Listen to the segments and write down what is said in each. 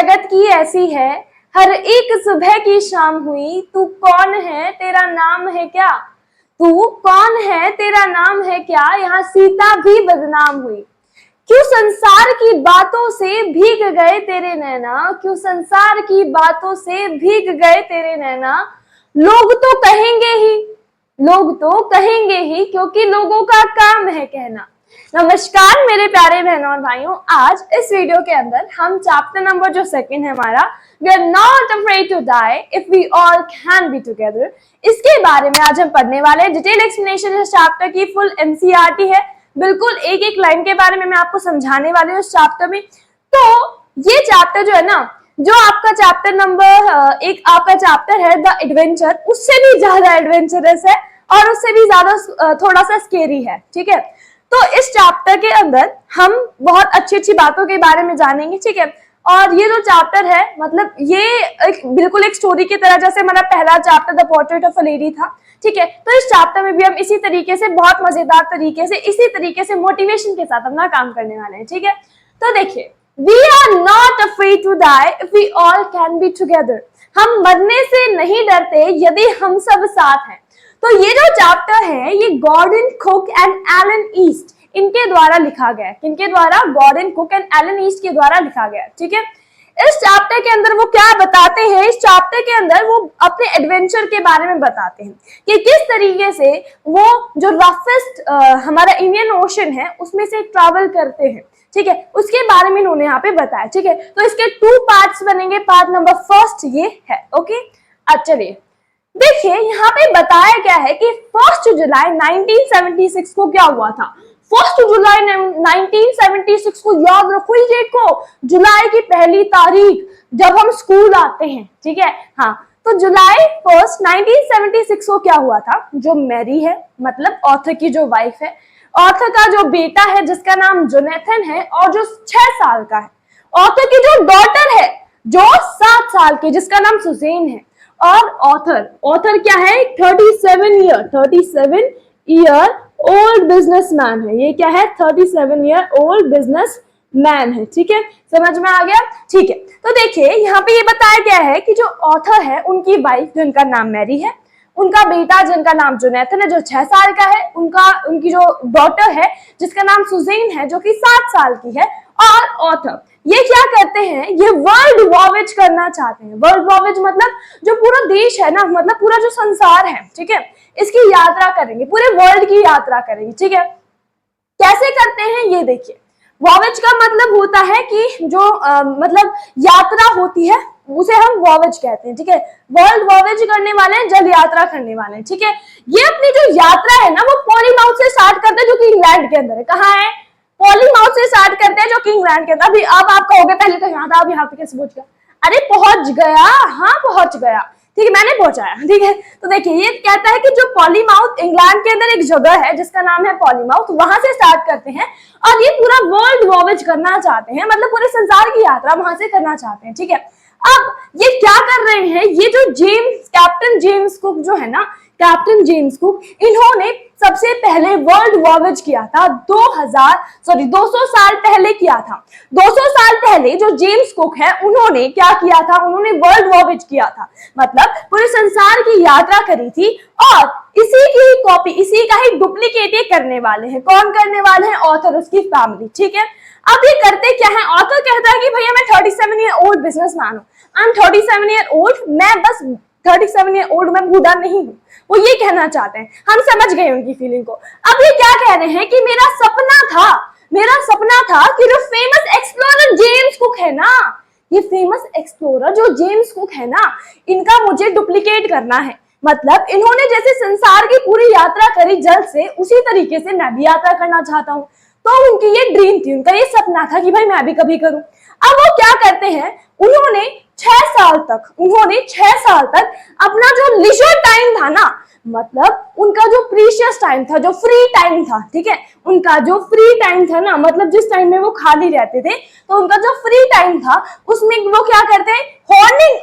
जगत की ऐसी है, हर एक सुबह की शाम हुई। तू कौन है, तेरा नाम है क्या? तू कौन है, तेरा नाम है क्या? यहाँ सीता भी बदनाम हुई। क्यों संसार की बातों से भीग गए तेरे नैना? क्यों संसार की बातों से भीग गए तेरे नैना? लोग तो कहेंगे ही, लोग तो कहेंगे ही, क्योंकि लोगों का काम है कहना। नमस्कार मेरे प्यारे बहनों और भाइयों, आज इस वीडियो के अंदर हम चैप्टर नंबर जो सेकंड है हमारा, we are not afraid to die if we all can be together, इसके बारे में आज हम पढ़ने वाले हैं। डिटेल एक्सप्लेनेशन इस चैप्टर की फुल एनसीईआरटी है, बिल्कुल एक एक लाइन के बारे में मैं आपको समझाने वाली हूँ इस चैप्टर में। तो ये चैप्टर जो है ना, जो आपका चैप्टर नंबर एक आपका चैप्टर है द एडवेंचर, उससे भी ज्यादा एडवेंचरस है और उससे भी ज्यादा थोड़ा सा स्केरी है। ठीक है, तो इस चैप्टर के अंदर हम बहुत अच्छी अच्छी बातों के बारे में जानेंगे। ठीक है, और ये जो चैप्टर है, मतलब ये बिल्कुल एक स्टोरी की तरह, जैसे हमारा पहला chapter the portrait of a lady था। ठीक है, तो इस चैप्टर में भी हम इसी तरीके से, बहुत मजेदार तरीके से, इसी तरीके से मोटिवेशन के साथ अपना काम करने वाले हैं। ठीक है, तो देखिए, we are not afraid to die if we all can be together. हम मरने से नहीं डरते यदि हम सब साथ हैं। तो ये जो चैप्टर है, ये Gordon Cook and Alan East इनके द्वारा लिखा गया है। किनके द्वारा? Gordon Cook and Alan East के द्वारा लिखा गया है। ठीक है, इस चैप्टर के अंदर वो क्या बताते हैं, इस चैप्टर के अंदर वो अपने एडवेंचर के बारे में बताते हैं कि किस तरीके से वो जो रफेस्ट हमारा इंडियन ओशन है उसमें से ट्रैवल करते हैं। ठीक है, उसके बारे में इन्होंने यहाँ पे बताया। ठीक है, तो इसके 2 पार्ट्स बनेंगे। पार्ट नंबर फर्स्ट ये है। ओके, अब चलिए देखिए, यहाँ पे बताया क्या है कि 1 जुलाई 1976 को क्या हुआ था। 1 जुलाई 1976 को याद रखो इस डेट को, जुलाई की पहली तारीख जब हम स्कूल आते हैं। ठीक है, हाँ, तो जुलाई 1 1976 को क्या हुआ था, जो मैरी है, मतलब ऑथर की जो वाइफ है, ऑथर का जो बेटा है जिसका नाम जोनाथन है और जो 6 साल का है, ऑथर की जो डॉटर है जो 7 साल की जिसका नाम सुजेन है, और ऑथर क्या है, 37 ईयर ओल्ड बिजनेसमैन है। ये क्या है, 37 ईयर ओल्ड बिजनेसमैन है। ठीक है, समझ में आ गया? ठीक है, तो देखिए यहाँ पे ये बताया गया है कि जो ऑथर है, उनकी वाइफ जिनका नाम मैरी है, उनका बेटा जिनका नाम जोनाथन है जो 6 साल का है, उनकी जो डॉटर है जिसका नाम सुजेन है जो कि 7 साल की है, और ऑथर ये क्या करते हैं, ये वर्ल्ड वॉयेज करना चाहते हैं। वर्ल्ड वॉयेज मतलब जो पूरा देश है ना, मतलब पूरा जो संसार है, ठीक है, इसकी यात्रा करेंगे, पूरे वर्ल्ड की यात्रा करेंगे। ठीक है, कैसे करते हैं ये देखिए। वॉयेज का मतलब होता है कि जो मतलब यात्रा होती है उसे हम वॉयेज कहते हैं। ठीक है, वर्ल्ड वॉयेज करने वाले हैं, जल यात्रा करने वाले हैं। ठीक है, ये अपनी जो यात्रा है ना वो पॉलीमाउथ से स्टार्ट करते हैं जो कि इंग्लैंड के अंदर है। कहाँ है? पॉलीमाउथ से स्टार्ट करते हैं जो कि इंग्लैंड के अंदर। अभी अब आप कहोगे पहले तो यहाँ था, अब यहाँ पे कैसे पहुंच गया? अरे पहुंच गया, हाँ पहुंच गया। ठीक है, मैंने पहुंचाया। ठीक है, तो देखिए ये कहता है कि जो पॉलीमाउथ, इंग्लैंड के अंदर एक जगह है जिसका नाम है पॉलीमाउथ, वहां से स्टार्ट करते हैं और ये पूरा वर्ल्ड वॉयेज करना चाहते हैं, मतलब पूरे संसार की यात्रा वहां से करना चाहते हैं। ठीक है, अब ये क्या कर रहे हैं, ये जो कैप्टन जेम्स कुक जो है ना, कैप्टन जेम्स कुक, इन्होंने सबसे पहले वर्ल्ड वॉयेज किया था 200 साल पहले किया था। 200 साल पहले जो जेम्स कुक है उन्होंने क्या किया था, उन्होंने वर्ल्ड वॉयेज किया था, मतलब पूरे संसार की यात्रा करी थी, और इसी की कॉपी, इसी का ही डुप्लीकेट ये करने वाले हैं। कौन करने वाले हैं? ऑथर, उसकी फैमिली। ठीक है, अब ये करते क्या है, ऑथर कहता है कि भैया मैं 37 ईयर ओल्ड बिजनेसमैन हूँ, आई एम 37 ईयर ओल्ड, मैं बस 37 ईयर ओल्ड, मैं बूढ़ा नहीं हूँ। वो ये कहना चाहते हैं, हम समझ गए उनकी फीलिंग को। अब ये क्या कह रहे हैं कि मेरा सपना था कि जो फेमस एक्सप्लोरर जेम्स कुक है ना, ये फेमस एक्सप्लोरर जो जेम्स कुक है ना, इनका मुझे डुप्लीकेट करना है। मतलब इन्होंने जैसे संसार की पूरी यात्रा करी जल से, उसी तरीके से मैं भी यात्रा करना चाहता हूँ। तो उनकी ये ड्रीम थी, उनका ये सपना था कि भाई मैं भी कभी करूं। अब वो क्या करते हैं, उन्होंने 6 साल तक अपना जो लीजर टाइम था ना, मतलब उनका जो प्रीशियस टाइम था, जो फ्री टाइम था, ठीक है, उनका जो फ्री टाइम था ना, मतलब जिस टाइम में वो खाली रहते थे, तो उनका जो फ्री टाइम था उसमें वो क्या करते हैं, हॉर्निंग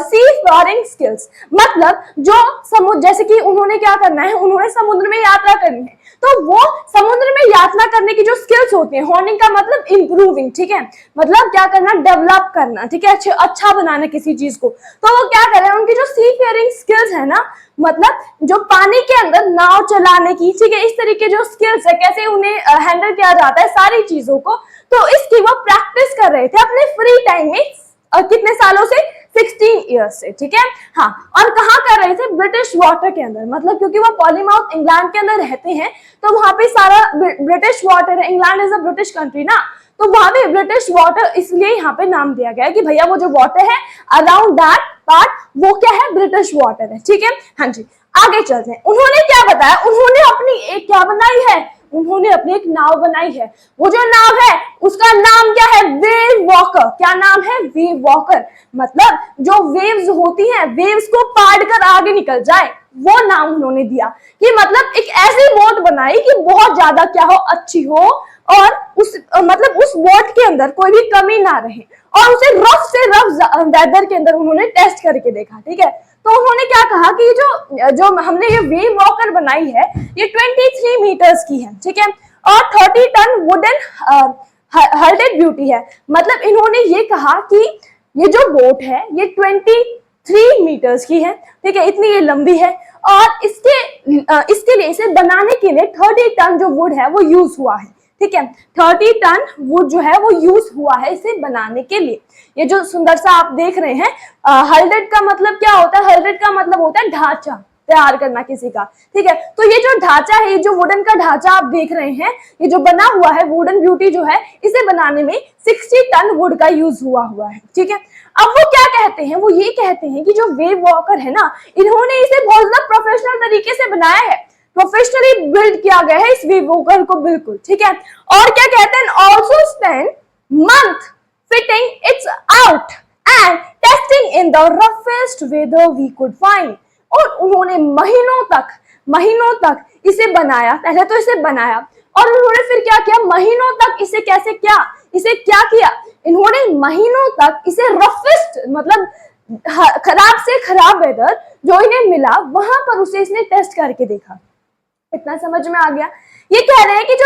सी फ्लोरिंग स्किल्स, मतलब जो समुद्र, जैसे कि उन्होंने क्या करना है, उन्होंने समुद्र में यात्रा करनी है, तो वो समुद्र में यात्रा करने की जो स्किल्स होती है, होर्निंग का मतलब इंप्रूविंग, ठीक है, मतलब क्या करना, डेवलप करना, ठीक है, अच्छा बनाना किसी चीज को। तो वो क्या कर रहे हैं, उनकी जो सी फेयरिंग स्किल्स है ना, मतलब जो पानी के अंदर नाव चलाने की, ठीक है, इस तरीके जो स्किल्स है, कैसे उन्हें हैंडल किया जाता है सारी चीजों को, तो इसकी वो प्रैक्टिस कर रहे थे अपने फ्री टाइम में। कितने सालों से, 16 ईयर्स से, ठीक है। हाँ, और कहाँ कर रहे थे, ब्रिटिश वाटर के अंदर, मतलब क्योंकि वो पॉलीमाउथ इंग्लैंड के अंदर रहते हैं, तो वहां पे सारा ब्रिटिश वाटर है, England is a British country ना, तो वहां पे ब्रिटिश वाटर, इसलिए यहाँ पे नाम दिया गया है कि भैया वो जो वाटर है अराउंड दैट पार्ट, वो क्या है, ब्रिटिश वाटर है, ठीक है। हाँ जी, आगे चलते हैं। उन्होंने क्या बताया, उन्होंने अपनी एक क्या बनाई है, उन्होंने अपनी एक नाव बनाई है। वो जो नाव है उसका नाम क्या है, वेव वॉकर। क्या नाम है, वेव वॉकर, मतलब जो वेव्स होती हैं, वेव्स को पार कर आगे निकल जाए, वो नाम उन्होंने दिया। कि मतलब एक ऐसी बोट बनाई कि बहुत ज्यादा क्या हो, अच्छी हो, और उस मतलब उस बोट के अंदर कोई भी कमी ना रहे, और उसे रफ से रफ वेदर के अंदर उन्होंने टेस्ट करके देखा, ठीक है। तो उन्होंने क्या कहा कि जो हमने ये वेव वॉकर बनाई है, ये 23 मीटर्स की है, ठीक है, और 30 टन वुडन हल्डेड ब्यूटी है। मतलब इन्होंने ये कहा कि ये जो बोट है ये 23 मीटर्स की है, ठीक है, इतनी ये लंबी है, और इसके लिए, इसे बनाने के लिए 30 टन जो वुड है वो यूज हुआ है, ठीक है, 30 टन वुड जो है वो यूज हुआ है इसे बनाने के लिए। ये जो सुंदर सा आप देख रहे हैं, हल्डेड का मतलब क्या होता है, हल्डेड का मतलब होता है ढांचा तैयार करना किसी का, ठीक है। तो ये जो ढांचा है, ये जो वुडन का ढांचा आप देख रहे हैं, ये जो बना हुआ है वुडन ब्यूटी जो है, इसे बनाने में 60 टन वुड का यूज हुआ है, ठीक है। अब वो क्या कहते हैं, वो ये कहते हैं कि जो वेव वॉकर है ना, इन्होंने इसे बहुत ज्यादा प्रोफेशनल तरीके से बनाया है, प्रोफेशनली बिल्ड किया गया है इस वेव वॉकर को, बिल्कुल, ठीक है। और क्या कहते हैं, also spend month fitting its out and testing in the roughest weather we could find. और उन्होंने महीनों तक इसे बनाया, पहले तो इसे बनाया, और उन्होंने फिर क्या किया, महीनों तक इसे कैसे किया, इसे क्या किया, इन्होंने महीनों तक इसे रफेस्ट, मतलब खराब से खराब वेदर जो इन्हें मिला, वहां पर उसे इसने टेस्ट करके देखा। इतना समझ में आ गया। ये कह रहे हैं कि जो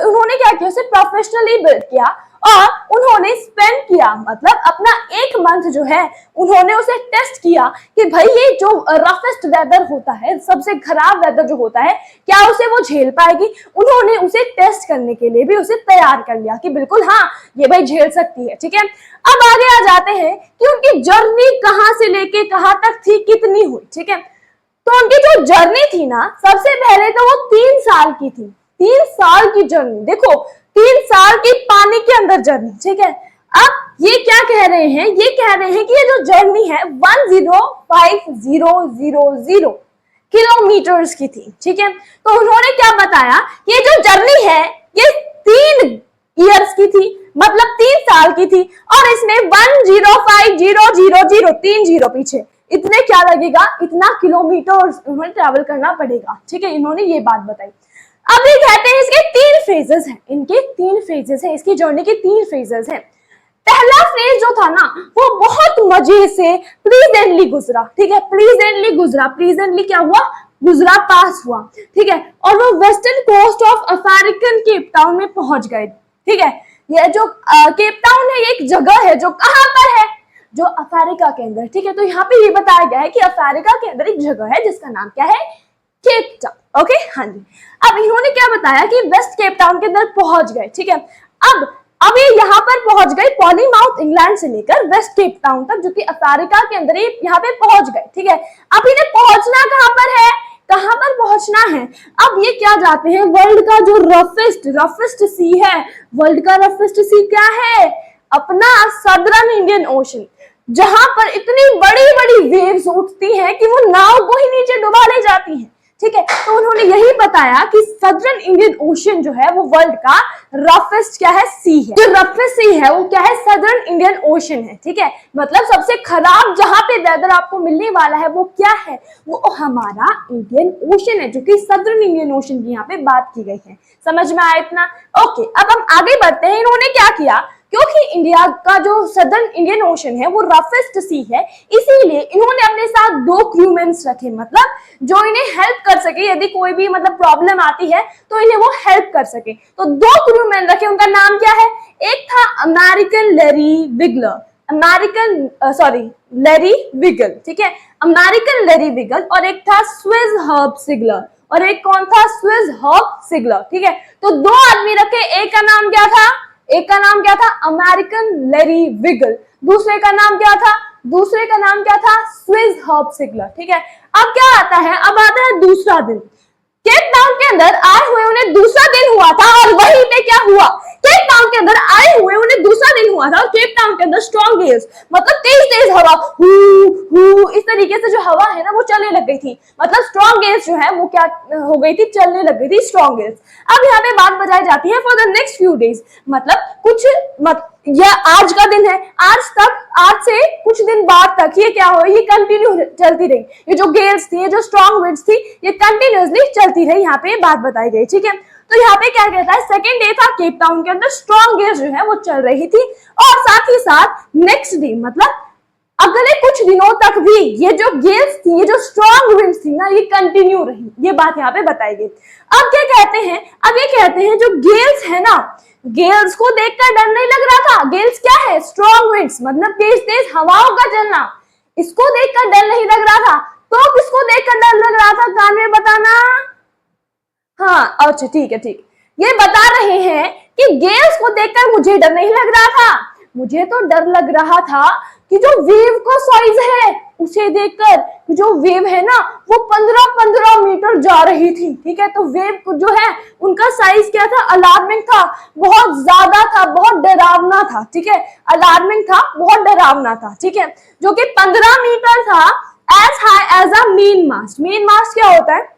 उन्होंने क्या किया, उसे प्रोफेशनली बिल्ड किया, और उन्होंने स्पेंड किया, मतलब अपना 1 मंथ जो है उन्होंने उसे टेस्ट किया कि भाई ये जो रफेस्ट वेदर होता है, सबसे खराब वेदर जो होता है, क्या उसे वो झेल पाएगी। उन्होंने उसे टेस्ट करने के लिए भी उसे तैयार कर लिया कि बिल्कुल हाँ ये भाई झेल सकती है, ठीक है। अब आगे आ जाते हैं कि उनकी जर्नी कहां से लेके कहां तक थी, कितनी हुई, ठीक है। तो उनकी जो जर्नी थी ना, सबसे पहले तो वो 3 साल की थी, 3 साल की जर्नी, देखो 3 साल की पानी के अंदर जर्नी, ठीक है। अब ये क्या कह रहे हैं, ये कह रहे हैं कि ये जो जर्नी है 105,000 किलोमीटर्स की थी, ठीक है। तो उन्होंने क्या बताया, ये जो जर्नी है ये 3 ईयर्स की थी, मतलब 3 साल की थी, और इसमें 105,000 3 जीरो पीछे, इतने क्या लगेगा, इतना किलोमीटर उन्हें ट्रैवल करना पड़ेगा, ठीक है। इन्होंने ये बात बताई। अब ये कहते हैं इसके 3 फेजेस हैं, इनके 3 फेजेस हैं, इसकी जर्नी के 3 फेजेस हैं। पहला फेज जो था ना, वो बहुत मजे से प्लीजेंटली गुजरा, ठीक है, प्लीजेंटली गुजरा, प्लीजेंटली क्या हुआ, गुजरा, पास हुआ, ठीक है। और वो western coast of African Cape Town में पहुंच गए, ठीक है। ये जो केप टाउन है, ये एक जगह है जो कहां पर है, जो अफ्रीका के अंदर, ठीक है। तो यहाँ पे ये बताया गया है कि अफ्रीका के अंदर एक जगह है जिसका नाम क्या है, केप टाउन, ओके, हाँ जी। अब इन्होंने क्या बताया कि वेस्ट केप टाउन के अंदर पहुंच गए, ठीक है। अब ये यहाँ पर पहुंच गए, पॉलीमाउथ इंग्लैंड से लेकर वेस्ट केप टाउन तक, जो कि अफ्रीका के अंदर ये यहाँ पे पहुंच गए, ठीक है। अब इन्हें पहुंचना कहां पर है, कहां पर पहुंचना है, अब ये क्या जाते हैं, वर्ल्ड का जो रफेस्ट सी है, वर्ल्ड का रफेस्ट सी क्या है, अपना सदर्न इंडियन ओशन, जहां पर इतनी बड़ी बड़ी वेव्स उठती हैं कि वो नाव को ही नीचे डुबा ले जाती हैं, ठीक है। तो उन्होंने यही बताया कि सदर्न इंडियन ओशन जो है वो वर्ल्ड का रफेस्ट क्या है, सी है। जो रफेस्ट सी है वो क्या है, सदर्न इंडियन ओशन है, ठीक है। मतलब सबसे खराब जहां पे वेदर आपको मिलने वाला है वो क्या है, वो हमारा इंडियन ओशन है, जो कि सदर्न इंडियन ओशन की यहाँ पे बात की गई है। समझ में आया इतना, ओके। अब हम आगे बढ़ते हैं। इन्होंने क्या किया क्योंकि इंडिया का जो सदर्न इंडियन ओशन है वो रफेस्ट सी है, इसीलिए इन्होंने अपने साथ 2 क्रूमेन्स रखे, मतलब जो इन्हें हेल्प कर सके, यदि कोई भी मतलब प्रॉब्लम आती है तो इन्हें वो हेल्प कर सके। तो 2 क्रूमैन रखे, उनका नाम क्या है? एक था अमेरिकन लेरी विगलर, लेरी विगल, ठीक है, अमेरिकन लेरी विगल, और एक था स्विस हर्ब सिगलर, और एक कौन था? स्विस हर्ब सिगलर, ठीक है। तो 2 आदमी रखे, एक का नाम क्या था? एक का नाम क्या था? अमेरिकन लेरी विगल, दूसरे का नाम क्या था? दूसरे का नाम क्या था? स्विस हर्ब सिगलर, ठीक है। अब क्या आता है? अब आता है दूसरा दिन। केप टाउन के अंदर आए हुए उन्हें दूसरा दिन हुआ था, और वहीं पे क्या हुआ? केप टाउन के अंदर आए हुए उन्हें दूसरा दिन हुआ था, और केप टाउन के अंदर स्ट्रॉन्ग गेल्स, मतलब तेज तेज हवा, हू इस तरीके से जो हवा है ना वो चलने लग गई थी, मतलब स्ट्रॉन्ग गेल्स जो है वो क्या हो गई थी? चलने लग गई थी स्ट्रॉन्ग गेल्स। अब यहाँ पे बात बजाई जाती है for the next few days, मतलब यह आज का दिन है, आज से कुछ दिन बाद तक ये क्या हो, ये कंटिन्यू चलती रही, ये जो गेल्स थी, ये जो स्ट्रॉन्ग विंड्स थी, ये कंटिन्यूअसली चलती रही, यहाँ पे बात बताई गई, ठीक है। तो यहाँ पे क्या कहता है? सेकेंड डे था, केप टाउन के अंदर स्ट्रॉन्ग गेल्स जो है वो चल रही थी, और साथ ही साथ नेक्स्ट डे मतलब अगले कुछ दिनों तक भी ये जो गेल्स थी, ये जो स्ट्रॉन्ग विंड्स थी ना, ये कंटिन्यू रही, ये बात यहाँ पे बताई गई। अब क्या कहते हैं? अब ये कहते हैं जो गेल्स है ना, गेल्स को देखकर डर नहीं लग रहा था। गेल्स क्या है? स्ट्रॉन्ग विंड्स, मतलब तेज तेज हवाओं का चलना, इसको देखकर डर नहीं लग रहा था। तो किसको देखकर डर लग रहा था? कान में बताना। हाँ, अच्छा ठीक है, ठीक, ये बता रहे हैं कि गेल्स को देखकर मुझे डर नहीं लग रहा था, मुझे तो डर लग रहा था कि जो वेव का साइज है उसे देखकर, जो वेव है ना वो 15-15 मीटर जा रही थी, ठीक है। तो वेव जो है उनका साइज क्या था? अलार्मिंग था, बहुत ज्यादा था, बहुत डरावना था, ठीक है, अलार्मिंग था, बहुत डरावना था, ठीक है, जो कि 15 मीटर था, as high as a main mast. Main mast क्या होता है?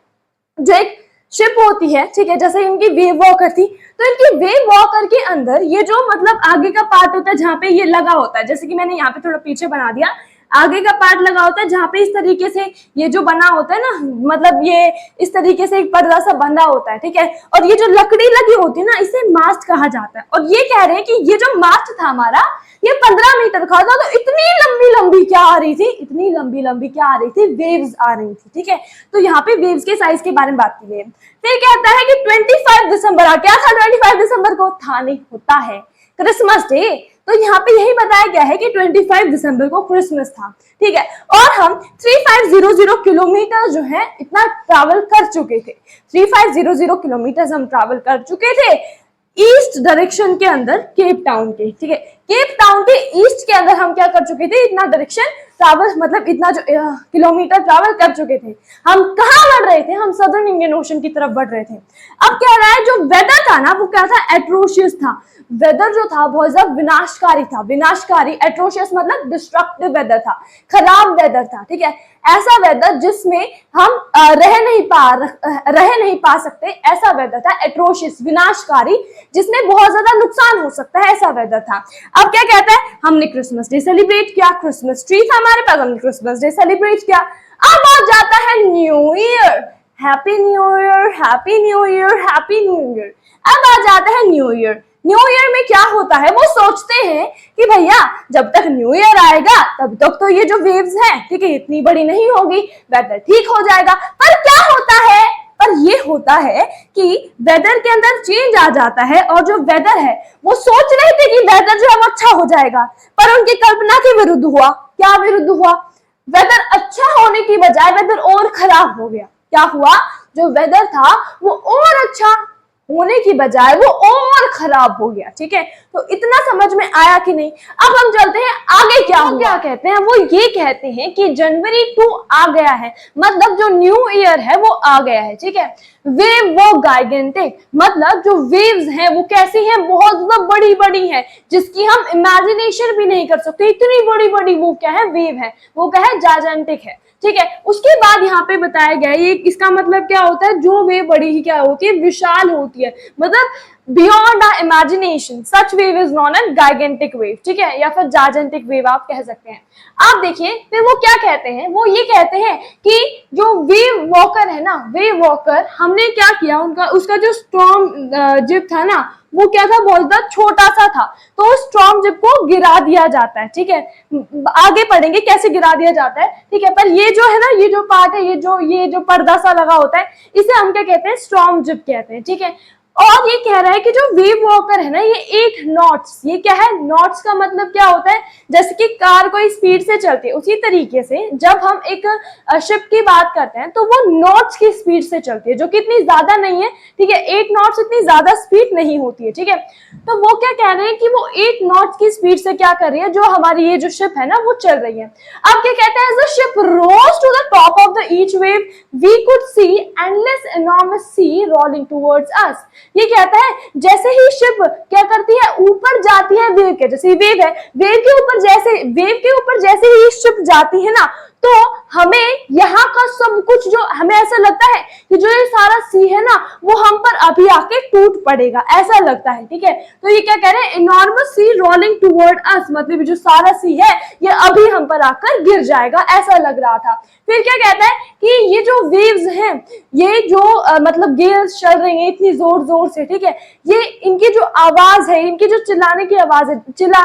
जो एक शिप होती है, ठीक है, जैसे इनकी वेव वॉकर थी, तो इनकी वेव वॉकर के अंदर ये जो मतलब आगे का पार्ट होता है जहां पे ये लगा होता है, जैसे कि मैंने यहाँ पे थोड़ा पीछे बना दिया, आगे का पार्ट लगा होता है जहां पे इस तरीके से ये जो बना होता है ना, मतलब ये इस तरीके से एक पर्दा सा बंधा होता है, ठीक है, और ये जो लकड़ी लगी होती है ना, इसे मास्ट कहा जाता है। और ये कह रहे हैं कि ये जो मास्ट था हमारा, ये 15 मीटर का था, तो इतनी लंबी लंबी क्या आ रही थी? इतनी लंबी लंबी क्या आ रही थी? वेव्स आ रही थी, ठीक है। तो यहाँ पे वेव्स के साइज के बारे में बात की गई। फिर कहता है कि 25 दिसंबर क्या था? 25 दिसंबर को था नहीं, होता है क्रिसमस डे। तो यहाँ पे यही बताया गया है कि 25 दिसंबर को क्रिसमस था, ठीक है। और हम 3500 किलोमीटर जो है इतना ट्रैवल कर चुके थे, 3500 किलोमीटर हम ट्रैवल कर चुके थे ईस्ट डायरेक्शन के अंदर केप टाउन के, ठीक है। केप टाउन के ईस्ट के अंदर हम क्या कर चुके थे? इतना डायरेक्शन ट्रैवल, मतलब इतना जो किलोमीटर ट्रैवल कर चुके थे। हम कहाँ बढ़ रहे थे? हम सदर्न इंडियन ओशन की तरफ बढ़ रहे थे। अब क्या रहा है? जो वेदर था ना वो क्या था? एट्रोशियस था। वेदर जो था बहुत ज्यादा विनाशकारी था, विनाशकारी, एट्रोशियस मतलब डिस्ट्रक्टिव वेदर था, खराब वेदर था, ठीक है। ऐसा वेदर जिसमें हम रह नहीं पा सकते, ऐसा वेदर था, एट्रोशियस, विनाशकारी, जिसमें बहुत ज्यादा नुकसान हो सकता है, ऐसा वेदर था। अब क्या कहता है? हमने क्रिसमस डे सेलिब्रेट किया, क्रिसमस ट्री था हमारे पास, हमने क्रिसमस डे सेलिब्रेट किया। अब आ जाता है new year, happy new year, happy new year, happy new year. अब आ जाता है न्यू ईयर। न्यू ईयर में क्या होता है? वो सोचते हैं कि भैया जब तक न्यू ईयर आएगा तब तक तो ये जो वेव्स हैं, ठीक है, इतनी बड़ी नहीं होगी, वेदर ठीक हो जाएगा। पर क्या होता है? पर ये होता है कि वेदर के अंदर चेंज आ जाता है, और जो वेदर है वो सोच रहे थे कि वेदर जो है वो अच्छा हो जाएगा, पर उनकी कल्पना के विरुद्ध हुआ। क्या विरुद्ध हुआ? वेदर अच्छा होने की बजाय वेदर और खराब हो गया। क्या हुआ? जो वेदर था वो और अच्छा होने की बजाय वो और खराब हो गया, ठीक है। तो इतना समझ में आया कि नहीं? अब हम चलते हैं आगे। क्या हुआ? क्या कहते हैं? वो ये कहते हैं कि जनवरी 2 आ गया है, मतलब जो न्यू ईयर है वो आ गया है, ठीक है। वेव वो गाइगेंटिक, मतलब जो वेव्स हैं वो कैसी हैं? बहुत ज्यादा बड़ी बड़ी है, जिसकी हम इमेजिनेशन भी नहीं कर सकते, इतनी बड़ी बड़ी वो क्या है? वेव है, वो क्या है? जायजेंटिक है, ठीक है। उसके बाद यहाँ पे बताया गया है, ये इसका मतलब क्या होता है? जो वेव बड़ी ही क्या होती है? विशाल होती है, मतलब beyond our imagination, such wave is known an gigantic wave, ठीक है, या फिर जाइजेंटिक वेव आप कह सकते हैं। आप देखिए फिर वो क्या कहते हैं, वो ये कहते हैं कि जो वेव वॉकर है ना, वेव वॉकर, हमने क्या किया, उनका उसका जो स्टॉर्म जिप था ना, वो क्या था, बहुत ज्यादा छोटा सा था, तो स्टॉर्म जिप को गिरा दिया जाता है, ठीक है। आगे पढ़ेंगे कैसे गिरा दिया जाता है, ठीक है। पर ये जो है ना, ये जो पार्ट है, ये जो पर्दा सा लगा होता है, इसे हम क्या कहते हैं, स्टॉर्म जिप कहते हैं, ठीक है। और ये कह रहा है कि जो वेव वॉकर है ना, ये 8 नॉट्स, ये क्या है, नॉट्स का मतलब क्या होता है, जैसे कि कार कोई स्पीड से चलती है, उसी तरीके से जब हम एक शिप की बात करते हैं तो वो नॉट्स की स्पीड से चलती है, जो कि इतनी ज्यादा नहीं है, ठीक है। 8 नॉट्स इतनी ज्यादा स्पीड नहीं होती है, ठीक है। तो वो क्या कह रहे हैं कि वो 8 नॉट्स की स्पीड से क्या कर रही है, जो हमारी ये जो शिप है ना, वो चल रही है। अब क्या कहते हैं, as the ship rose to the top of the each wave, we could see endless enormous sea rolling towards us। ये कहता है जैसे ही शिप क्या करती है, ऊपर जाती है वेव के, जैसे वेव है, वेव के ऊपर जैसे ही शिप जाती है ना, तो हमें यहाँ का सब कुछ, जो हमें ऐसा लगता है कि जो ये सारा सी है ना, वो हम पर अभी आके टूट पड़ेगा, ऐसा लगता है, ठीक है। तो ये क्या कह रहे हैं, इनॉर्मस सी रोलिंग टुवर्ड अस, मतलब जो सारा सी है ये अभी हम पर आकर गिर जाएगा, ऐसा लग रहा था। फिर क्या कहता है कि ये जो वेव्स हैं, ये जो मतलब गेल्स चल रही हैं इतनी जोर जोर से, ठीक है, ये इनकी जो आवाज है, इनकी जो चिल्लाने की आवाज है,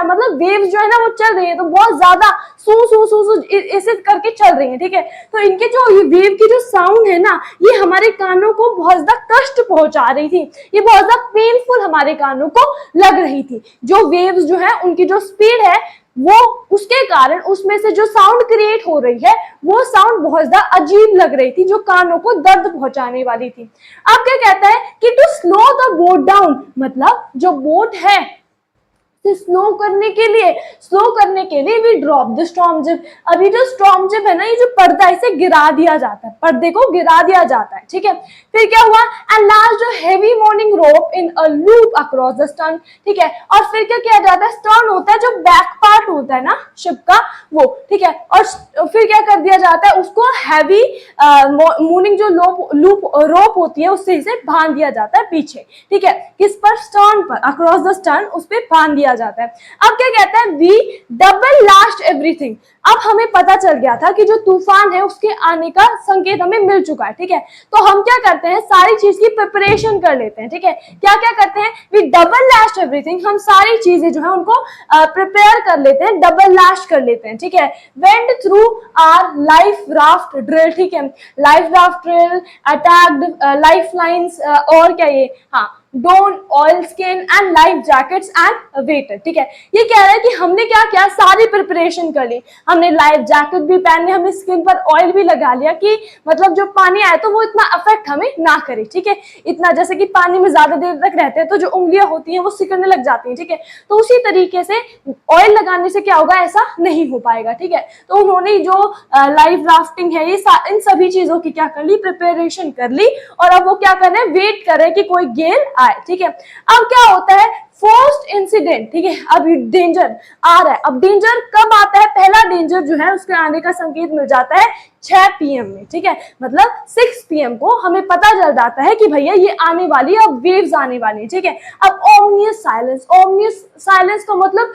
मतलब वेव्स जो है ना, वो चल रही है तो बहुत ज्यादा सू सू सू सू ऐसे करके चल रही है, ठीक है। तो इनके जो ये वेव की जो साउंड है ना, ये हमारे कानों को बहुत ज्यादा कष्ट पहुंचा रही थी, ये बहुत ज्यादा पेनफुल हमारे कानों को लग रही थी। जो वेव्स जो है, उनकी जो स्पीड है, वो उसके कारण उसमें से जो साउंड क्रिएट हो रही है, वो साउंड बहुत ज्यादा अजीब लग रही थी, जो कानों को दर्द पहुंचाने वाली थी। अब क्या कहता है कि to slow the boat down, मतलब जो बोट है स्लो करने के लिए we drop the storm jib. अभी जो स्टॉर्म जिप है ना, ये जो पर्दा, इसे गिरा दिया जाता है, पर्दे को गिरा दिया जाता है, ठीक है। फिर क्या हुआ, एंड लास्ट जो heavy morning rope in a loop across the stern, ठीक है। और फिर क्या किया जाता है, स्टर्न होता है जो बैक पार्ट होता है ना शिप का, वो, ठीक है। और फिर क्या कर दिया जाता है, उसको हैवी मूनिंग जो रोप होती है, उससे इसे बांध दिया जाता है पीछे, ठीक है। किस पर, स्टर्न पर, अक्रॉस द स्टर्न, उस पर बांध दिया जाता है। अब क्या कहता है, वी डबल लास्ट एवरीथिंग। अब हमें पता चल गया था कि जो तूफान है उसके आने का संकेत हमें मिल चुका है, ठीक है। तो हम क्या करते हैं, सारी चीज की प्रिपरेशन कर लेते हैं, ठीक है। क्या क्या करते हैं, वी डबल लास्ट एवरीथिंग, हम सारी चीजें जो है उनको प्रिपेयर कर लेते हैं, डबल लास्ट कर लेते हैं, ठीक है। Went through our life raft drill, ठीक है, life raft drill, attached lifelines, और क्या ये, हाँ, don, oilskin and life jackets and waders, ठीक है। ये कह रहा है कि हमने क्या किया, सारी प्रिपरेशन कर ली, हमने लाइफ जैकेट भी पहन ली, हमने स्किन पर ऑयल भी लगा लिया कि मतलब जो पानी आए तो वो इतना अफेक्ट हमें ना करे, ठीक है। इतना, जैसे कि पानी में ज्यादा देर तक रहते हैं तो जो उंगलियां होती हैं वो सिकुड़ने लग जाती हैं, ठीक है। तो उसी तरीके से ऑयल लगाने से क्या होगा, ऐसा नहीं हो पाएगा, ठीक है। तो उन्होंने जो लाइफ राफ्टिंग है, ये इन सभी चीजों की क्या कर ली, प्रिपरेशन कर ली, और अब वो क्या कर रहे हैं, वेट कर रहे हैं कि कोई गेल आए, ठीक है। अब क्या होता है, फर्स्ट इंसिडेंट, ठीक है, अब डेंजर आ रहा है। अब डेंजर कब आता है, पहला डेंजर जो है उसके आने का संकेत मिल जाता है 6 PM में, ठीक है। मतलब 6 PM को हमें पता चल जाता है कि भैया ये आने वाली है, अब वेव्स आने वाली है, ठीक है। अब ओमनियस साइलेंस का मतलब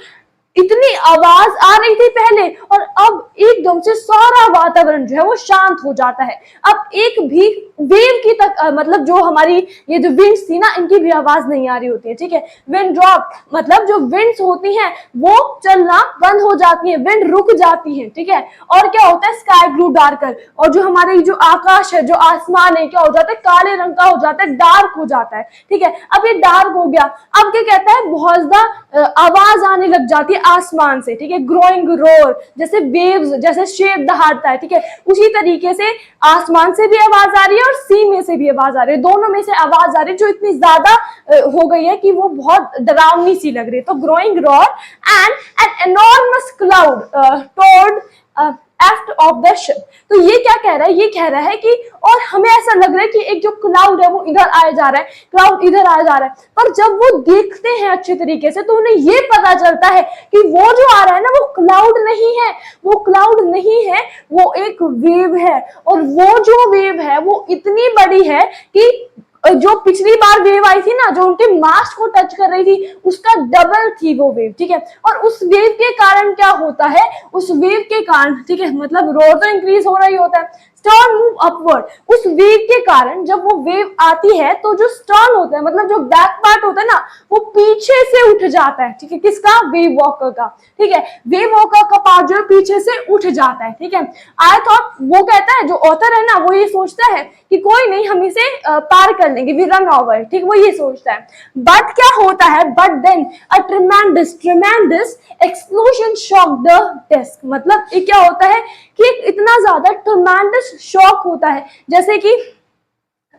इतनी आवाज आ रही थी पहले, और अब एकदम से सारा वातावरण जो है वो शांत हो जाता है। अब एक भी वेव की तक मतलब जो हमारी ये जो विंड्स थी ना, इनकी भी आवाज नहीं आ रही होती है, ठीक है। विंड ड्रॉप, मतलब जो विंड्स होती हैं वो चलना बंद हो जाती है, विंड रुक जाती है, ठीक है। और क्या होता है, स्काई ब्लू डार्कर, और जो हमारे जो आकाश है, जो आसमान है, क्या हो जाता है, काले रंग का हो जाता है, डार्क हो जाता है, ठीक है। अब ये डार्क हो गया, अब क्या कहता है, बहुत ज्यादा आवाज आने लग जाती है आसमान से, ठीक है। ग्रोइंग रोर, जैसे वेव्स, जैसे शेप दहाड़ता है, ठीक है, उसी तरीके से आसमान से भी आवाज आ रही है और सी में से भी आवाज आ रही है, दोनों में से आवाज आ रही है, जो इतनी ज्यादा हो गई है कि वो बहुत डरावनी सी लग रही है। तो growing roar and an enormous cloud toward aft of the ship. तो ये क्या कह रहा है, ये कह रहा है कि, और हमें ऐसा लग रहा है कि एक जो क्लाउड है वो इधर आया जा रहा है, क्लाउड इधर आया जा रहा है, पर जब वो देखते हैं अच्छे तरीके से तो उन्हें ये पता चलता है कि वो जो आ रहा है ना, वो क्लाउड नहीं है, वो एक वेव है, और वो जो वेव है वो इतनी बड़ी है कि जो पिछली बार वेव आई थी ना, जो उनके मास्ट को टच कर रही थी, उसका डबल थी वो वेव, ठीक है। और उस वेव के कारण क्या होता है, उस वेव के कारण, ठीक है, मतलब रो तो इंक्रीज हो रही होता है, स्टर्न मूव अपवर्ड। उस वेव के कारण जब वो वेव आती है तो जो स्टर्न होता है, मतलब जो बैक पार्ट होता है ना, वो पीछे से उठ जाता है, ठीक है, किसका, वेव वॉकर का, ठीक है। वेव वॉकर का पार्ट जो है पीछे से उठ जाता है, ठीक है। आई थॉट, वो कहता है, जो ऑथर है ना, वो ये सोचता है कि कोई नहीं, हम इसे पार कर लेंगे, वी रन ओवर, ठीक, वो ये सोचता है। बट क्या होता है, but then a tremendous explosion shock the desk. मतलब ये क्या होता है कि इतना ज्यादा ट्रेमेंडस शॉक होता है, जैसे कि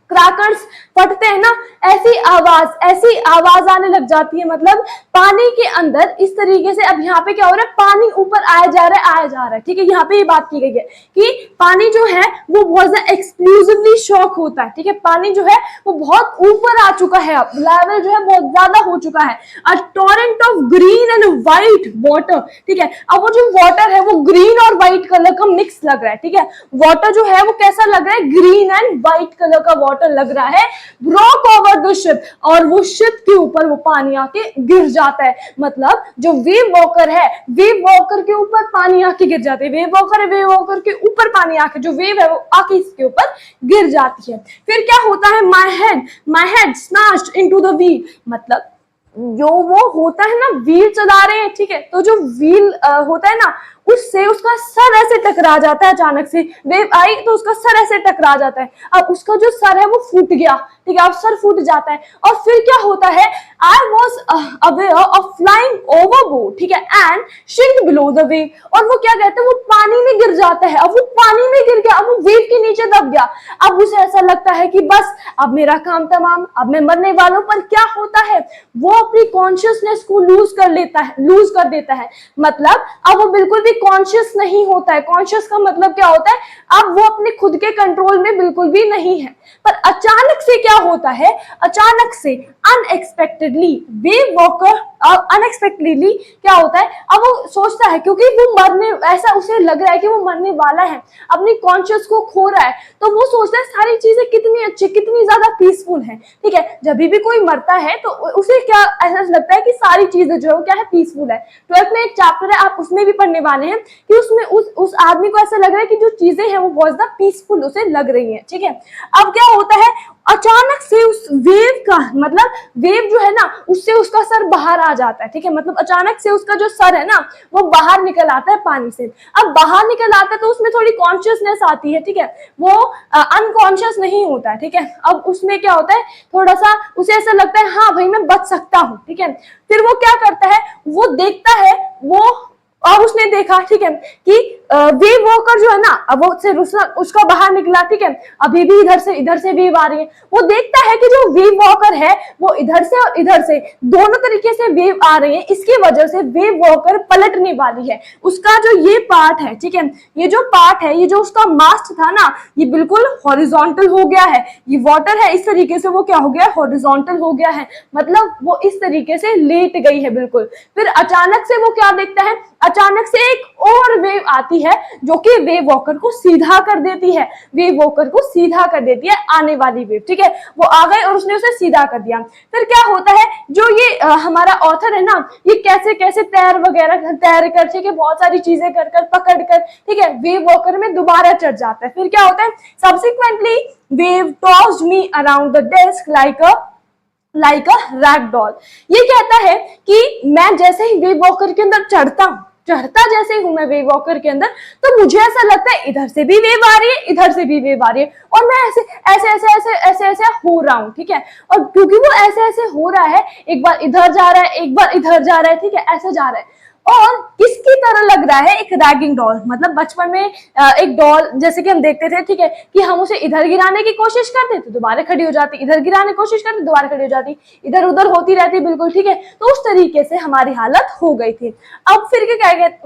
क्रैकर्स फटते हैं ना, ऐसी आवाज आने लग जाती है। मतलब पानी के अंदर इस तरीके से, अब यहाँ पे क्या हो रहा है, पानी ऊपर आया जा रहा है, ठीक है। यहाँ पे ये बात की गई है कि पानी जो है वो बहुत ज्यादा एक्सप्लोसिवली शॉक होता है, ठीक है। पानी जो है वो बहुत ऊपर आ चुका है, अब लेवल जो है बहुत ज्यादा हो चुका है। A torrent of green and white water, ठीक है। अब वो जो वाटर है वो ग्रीन और व्हाइट कलर का मिक्स लग रहा है, ठीक है। वाटर जो है वो कैसा लग रहा है, ग्रीन एंड व्हाइट कलर का वाटर लग रहा है, ब्रोक ओवर द शिप, और वो शिप के ऊपर वो पानी आके गिर जाता है। मतलब जो वेव वॉकर है, वेव वॉकर के ऊपर पानी आके गिर जाते हैं, वेव वॉकर है, वेव वॉकर के ऊपर पानी आके, जो वेव है वो आके इसके ऊपर गिर जाती है। फिर क्या होता है, my head smashed into the wheel. मतलब जो वो होता है ना, व्हील चला रहे हैं, ठीक है, तो जो व्हील होता है ना, उससे उसका सर ऐसे टकरा जाता है। अचानक से वेव आई तो उसका सर ऐसे टकरा जाता है, अब उसका जो सर है वो फूट गया, ठीक है, अब सर फूट जाता है। और फिर क्या होता है, I was aware of flying overboard, ठीक है, and shrink below the wave. और वो क्या कहते हैं, वो पानी में गिर जाता है, अब वो पानी में गिर गया, अब वो वेव के नीचे दब गया। अब उसे ऐसा लगता है कि बस अब मेरा काम तमाम, अब मैं मरने वाला हूं। पर क्या होता है, वो अपनी कॉन्शियसनेस को लूज कर देता है। मतलब अब वो बिल्कुल भी कॉन्शियस नहीं होता है। कॉन्शियस का मतलब क्या होता है, अब वो अपने खुद के कंट्रोल में बिल्कुल भी नहीं है। पर अचानक से क्या होता है, अचानक से अनएक्सपेक्टेडली वेव वॉकर, अनएक्सपेक्टेडली क्या होता है, अब वो सोचता है, क्योंकि वो मरने, ऐसा उसे लग रहा है कि वो मरने वाला है, अपनी कॉन्शियस को खो रहा है, तो वो सोचता है सारी चीजें कितनी अच्छी, कितनी ज्यादा पीसफुल है, ठीक है। जब भी कोई मरता है तो उसे क्या ऐसा लगता है कि सारी चीजें जो है वो क्या है, पीसफुल है। 12th में एक चैप्टर है, आप उसमें भी पढ़ने वाले हैं, कि उसमें उस आदमी को ऐसा लग रहा है कि जो चीजें हैं वो बहुत ज्यादा पीसफुल उसे लग रही है, ठीक है। अब क्या होता है, अचानक से उस वेव का, मतलब वेव जो है ना, उससे उसका सर बाहर आ जाता है, ठीक है। मतलब अचानक से उसका जो सर है ना वो बाहर निकल आता है पानी से। अब बाहर निकल आता है तो उसमें थोड़ी कॉन्शियसनेस आती है, ठीक है, वो अनकॉन्शियस नहीं होता है, ठीक है। अब उसमें क्या होता है, थोड़ा सा उसे ऐसा लगता है, हाँ भाई मैं बच सकता हूँ, ठीक है। फिर वो क्या करता है, वो देखता है, वो और उसने देखा, ठीक है, कि वेव वॉकर जो है ना, अब वो उसका बाहर निकला, ठीक है, अभी भी इधर से वेव आ रही है। वो देखता है कि जो वेव वॉकर है वो इधर से और इधर से दोनों तरीके से वेव आ रही है, इसकी वजह से वेव वॉकर पलटने वाली है। उसका जो ये पार्ट है, ठीक है, ये जो पार्ट है, ये जो उसका मास्ट था ना, ये बिल्कुल हॉरिजॉन्टल हो गया है। ये वाटर है, इस तरीके से वो क्या हो गया, हॉरिजॉन्टल हो गया है, मतलब वो इस तरीके से लेट गई है बिल्कुल। फिर अचानक से वो क्या देखता है, अचानक से एक और वेव आती है जो कि वेव वॉकर को सीधा कर देती है, वेव वॉकर को सीधा कर देती है, आने वाली वेव, ठीक है। वो आ गए और उसने उसे सीधा कर दिया। फिर क्या होता है, जो ये हमारा ऑथर है ना, ये कैसे कैसे तैर कर, ठीक है, बहुत सारी चीजें कर पकड़ कर, ठीक है, वेव वॉकर में दोबारा चढ़ जाता है। फिर क्या होता है, subsequently wave tossed me around the desk like a rag doll. ये कहता है कि मैं जैसे ही वेव वॉकर के अंदर चढ़ता जैसे ही हूं मैं वेव वॉकर के अंदर, तो मुझे ऐसा लगता है इधर से भी वेव आ रही है, इधर से भी वेव आ रही है, और मैं ऐसे हो रहा हूं, ठीक है। और क्योंकि वो ऐसे हो रहा है, एक बार इधर जा रहा है, एक बार इधर जा रहा है, ठीक है, ऐसे जा रहा है, और किसकी तरह लग रहा है, एक रैगिंग डॉल। मतलब बचपन में एक डॉल जैसे कि हम देखते थे, ठीक है, कि हम उसे इधर गिराने की कोशिश करते तो दोबारा खड़ी हो जाती, इधर गिराने की कोशिश करते दोबारा खड़ी हो जाती, इधर उधर होती रहती बिल्कुल, ठीक है। तो उस तरीके से हमारी हालत हो गई थी। अब फिर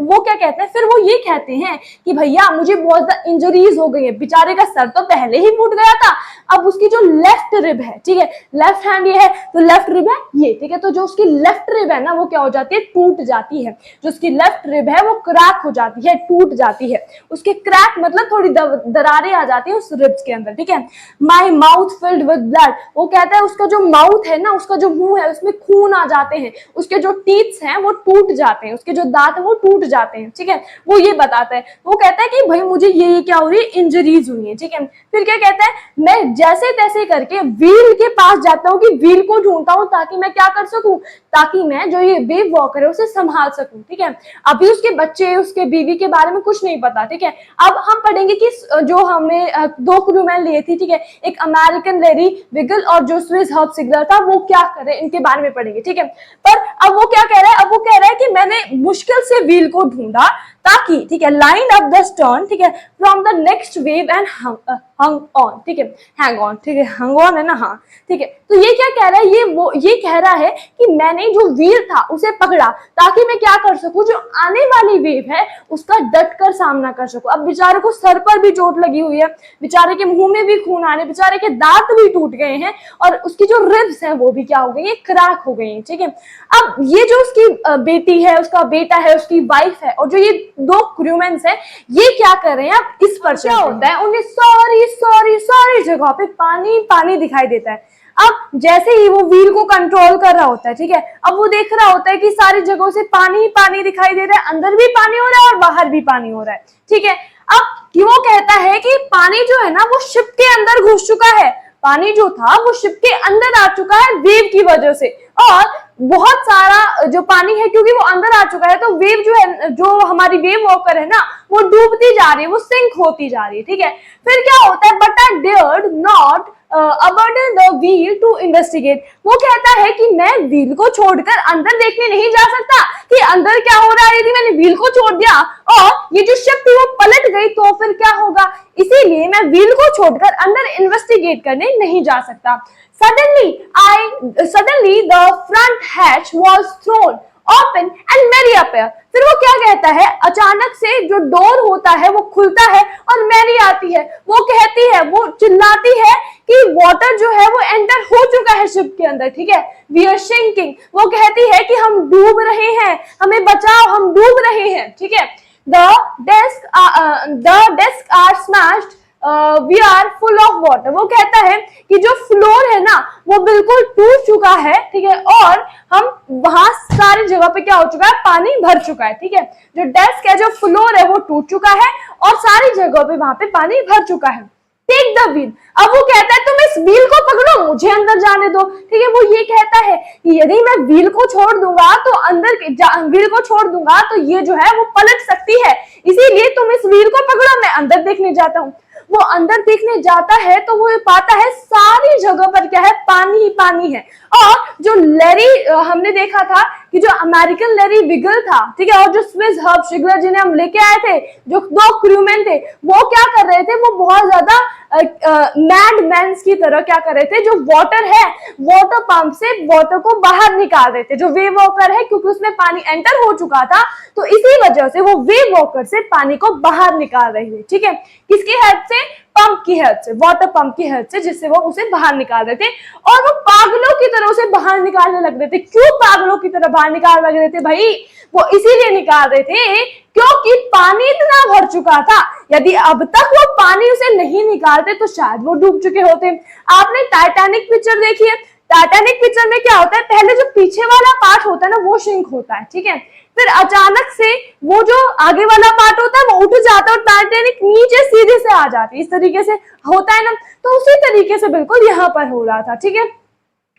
वो क्या कहते हैं, फिर वो ये कहते हैं कि भैया मुझे बहुत ज्यादा इंजरीज हो गई है, बेचारे का सर तो पहले ही फूट गया था, अब उसकी जो लेफ्ट रिब है, ठीक है, लेफ्ट हैंड ये है तो लेफ्ट रिब है ये, ठीक है, तो जो उसकी लेफ्ट रिब है ना वो क्या हो जाती है, टूट जाती है। जो उसकी लेफ्ट रिब है वो क्रैक हो जाती है, टूट जाती है। उसके क्रैक मतलब थोड़ी दरारें आ जाती है उस रिब्स के अंदर, ठीक है। My mouth filled with blood, वो कहता है उसका जो माउथ है ना, उसका जो मुंह है उसमें खून आ जाते हैं, उसके जो टीथ्स हैं वो टूट जाते हैं, उसके जो दांत है वो टूट जाते हैं, ठीक है। वो ये बताता है, वो कहता है कि भाई मुझे ये क्या हो रही है, इंजरीज हुई है, ठीक है। फिर क्या कहता है, मैं जैसे तैसे करके व्हील के पास जाता हूँ कि व्हील को ढूंढता हूँ ताकि मैं क्या कर सकूं, ताकि मैं जो ये वेव वॉकर है उसे संभाल सकूं, ठीक है। अभी उसके बच्चे, उसके बीवी के बारे में कुछ नहीं पता, ठीक है। अब हम पढ़ेंगे कि जो हमें दो क्रूमैन लिए थी, ठीक है, एक अमेरिकन लेरी विगल और जो स्विस हर्ब सिग्नर था, वो क्या करे इनके बारे में पढ़ेंगे, ठीक है। पर अब वो क्या कह रहा है, अब वो कह रहा है कि मैंने मुश्किल से व्हील को ढूंढा ताकि, ठीक है, लाइन अप द स्टर्न, ठीक है, from the next wave and hung on, ठीक है, हैंग ऑन, ठीक है, हंग ऑन है ना, हाँ, ठीक है। तो ये क्या कह रहा है, ये कह रहा है कि मैंने जो व्हील था उसे पकड़ा ताकि मैं क्या कर सकूं, जो आने वाली वेव है उसका डट कर सामना कर सकूं। अब बेचारे को सर पर भी चोट लगी हुई है, बेचारे के मुंह में भी खून आ रहे, बेचारे के दांत भी टूट गए हैं और उसकी जो रिब्स हैं वो भी क्या हो गई है, क्रैक हो गई हैं, ठीक है। अब ये जो उसकी बेटी है, उसका बेटा है, उसकी वाइफ है और जो ये दो क्रूमेन्स है, ये क्या कर रहे हैं, अब इस पर क्या होता है, उन्हें सारी जगह पे पानी पानी दिखाई देता है। अब जैसे ही वो व्हील को कंट्रोल कर रहा होता है, ठीक है, अब वो देख रहा होता है कि सारी जगहों से पानी ही पानी दिखाई दे रहा है, अंदर भी पानी हो रहा है और बाहर भी पानी हो रहा है, ठीक है। अब वो कहता है कि पानी जो है ना वो शिप के अंदर घुस चुका है, पानी जो था वो शिप के अंदर आ चुका है वेव की वजह से, और बहुत सारा जो पानी है क्योंकि वो अंदर आ चुका है, तो वेव जो है, जो हमारी वेव वॉकर है ना, वो डूबती जा रही है, वो सिंक होती जा रही है, ठीक है। फिर क्या होता है, but I dared not abandon the wheel to investigate, वो कहता है कि मैं व्हील को छोड़कर अंदर देखने नहीं जा सकता कि अंदर क्या हो रहा है, यदि मैंने व्हील को छोड़ दिया और ये जो शिप थी वो पलट गई तो फिर क्या होगा, इसीलिए मैं व्हील को छोड़कर अंदर इन्वेस्टिगेट करने नहीं जा सकता। Suddenly the front hatch was thrown open and Mary appeared. फिर वो क्या कहता है, अचानक से जो डोर होता है वो खुलता है और मैरी आती है, वो कहती है, वो चिल्लाती है कि वाटर जो है वो एंटर हो चुका है शिप के अंदर, ठीक है, वी आर सिंकिंग, वो कहती है कि हम डूब रहे हैं, हमें बचाओ, हम डूब रहे हैं, ठीक है। The desks are smashed, we are full of water, वो कहता है कि जो फ्लोर है ना वो बिल्कुल टूट चुका है, ठीक है, और हम वहां सारी जगह पे क्या हो चुका है, पानी भर चुका है, ठीक है। जो डेस्क है, जो फ्लोर है वो टूट चुका है और सारी जगह पे वहां पे पानी भर चुका है। टेक द व्हील, अब वो कहता है तुम इस व्हील को पकड़ो, मुझे अंदर जाने दो, ठीक है। वो ये कहता है कि यदि मैं व्हील को छोड़ दूंगा तो व्हील को छोड़ दूंगा तो ये जो है वो पलट सकती है, इसीलिए तुम इस व्हील को पकड़ो, मैं अंदर देखने जाता हूँ। वो अंदर देखने जाता है तो वो पाता है सारी जगह पर क्या है, पानी ही पानी है। और जो लेरी हमने देखा था कि जो अमेरिकन लेरी विगल था, ठीक है, और जो स्विस हर्ब सिग्नर जिन्हें हम लेके आए थे, जो दो क्रूमैन थे, वो क्या कर रहे थे, वो बहुत ज्यादा मैड मैन्स की तरह क्या कर रहे थे, जो वाटर है वाटर पंप से वाटर को बाहर निकाल रहे थे, जो वेव वॉकर है क्योंकि उसमें पानी एंटर हो चुका था तो इसी वजह से वो वेव वॉकर से पानी को बाहर निकाल रहे थे, ठीक है। किसकी हेल्प से, पंप की हेल्प से, वाटर पंप की हेल्प से, जिससे वो उसे बाहर निकाल रहे थे। और वो पागलों की तरह उसे बाहर निकालने लग रहे थे। क्यों पागलों की तरह बाहर निकाल लग रहे थे भाई, वो इसीलिए निकाल रहे थे क्योंकि पानी इतना भर चुका था, यदि अब तक वो पानी उसे नहीं निकालते तो शायद वो डूब चुके होते। आपने टाइटैनिक पिक्चर देखी है, टाइटैनिक पिक्चर में क्या होता है, पहले जो पीछे वाला पार्ट होता है ना वो श्रिंक होता है, ठीक है, फिर अचानक से वो जो आगे वाला पार्ट होता है वो उठ जाता है और टाइटैनिक नीचे सीधे से आ जाती है, इस तरीके से होता है ना, तो उसी तरीके से बिल्कुल यहाँ पर हो रहा था, ठीक है।